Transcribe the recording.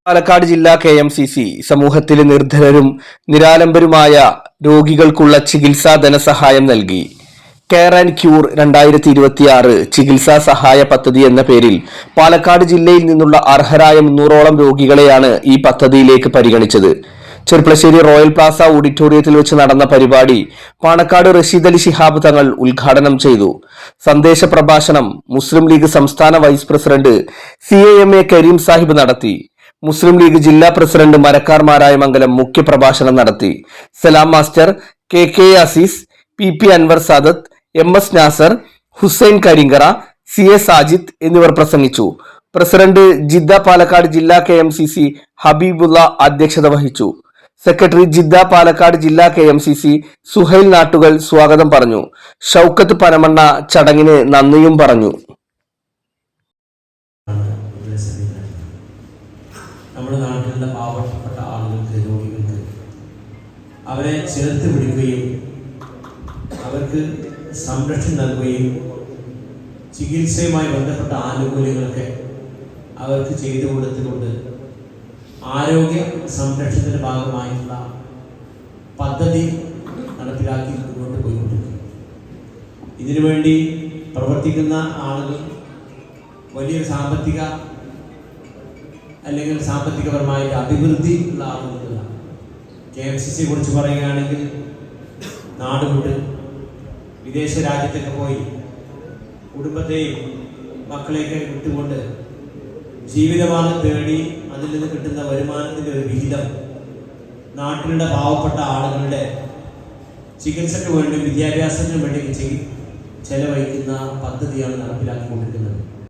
പാലക്കാട് ജില്ലാ KMCC സമൂഹത്തിലെ നിർധനരും നിരാലംബരുമായ രോഗികൾക്കുള്ള ചികിത്സാ ധനസഹായം നൽകി. കെയർ ആൻഡ് ക്യൂർ 2026 ചികിത്സാ സഹായ പദ്ധതി എന്ന പേരിൽ പാലക്കാട് ജില്ലയിൽ നിന്നുള്ള അർഹരായ 300ഓളം രോഗികളെയാണ് ഈ പദ്ധതിയിലേക്ക് പരിഗണിച്ചത്. ചെർപ്പളശ്ശേരി റോയൽ പ്ലാസ ഓഡിറ്റോറിയത്തിൽ വെച്ച് നടന്ന പരിപാടി പാണക്കാട് റഷീദ് അലി ശിഹാബ് തങ്ങൾ ഉദ്ഘാടനം ചെയ്തു. സന്ദേശ പ്രഭാഷണം മുസ്ലിം ലീഗ് സംസ്ഥാന vice president CAMA Karim Sahib നടത്തി. മുസ്ലിം ലീഗ് ജില്ലാ പ്രസിഡന്റ് മരക്കാർ മാരായമംഗലം മുഖ്യപ്രഭാഷണം നടത്തി. Salam master, KK Azeez, PP Anwar Sadath, MS Nasar, Hussain Karinkara, CA Sajid എന്നിവർ പ്രസംഗിച്ചു. പ്രസിഡന്റ് ജിദ്ദ പാലക്കാട് ജില്ലാ KMCC ഹബീബുള്ള അധ്യക്ഷത വഹിച്ചു. സെക്രട്ടറി ജിദ്ദ പാലക്കാട് ജില്ലാ KMCC സുഹൈൽ നാട്ടുകൾ സ്വാഗതം പറഞ്ഞു. ഷൗക്കത്ത് പനമണ്ണ ചടങ്ങിന് നന്ദിയും പറഞ്ഞു. നമ്മുടെ നാട്ടിലുള്ള പാവപ്പെട്ട ആളുകൾക്ക്, രോഗികൾക്ക് അവരെ ചേർത്ത് പിടിക്കുകയും അവർക്ക് സംരക്ഷണം നൽകുകയും ചികിത്സയുമായി ബന്ധപ്പെട്ട ആനുകൂല്യങ്ങളൊക്കെ അവർക്ക് ചെയ്തു കൊടുത്തുകൊണ്ട് ആരോഗ്യ സംരക്ഷണത്തിൻ്റെ ഭാഗമായിട്ടുള്ള പദ്ധതി നടപ്പിലാക്കി മുന്നോട്ട് പോയിക്കൊണ്ടിരിക്കും. ഇതിനുവേണ്ടി പ്രവർത്തിക്കുന്ന ആളുകൾ വലിയൊരു സാമ്പത്തികപരമായിട്ട് അഭിവൃദ്ധി ഉള്ള ആളുകളാണ്. KMCCയെ കുറിച്ച് പറയുകയാണെങ്കിൽ നാട് വിട്ട് വിദേശ രാജ്യത്തൊക്കെ പോയി കുടുംബത്തെയും മക്കളെയൊക്കെ വിട്ടുകൊണ്ട് ജീവിതമാർഗം തേടി അതിൽ നിന്ന് കിട്ടുന്ന വരുമാനത്തിൻ്റെ ഒരു വിഹിതം നാട്ടിലുള്ള പാവപ്പെട്ട ആളുകളുടെ ചികിത്സയ്ക്ക് വേണ്ടി, വിദ്യാഭ്യാസത്തിന് വേണ്ടി ചെലവഴിക്കുന്ന പദ്ധതിയാണ് നടപ്പിലാക്കിക്കൊണ്ടിരിക്കുന്നത്.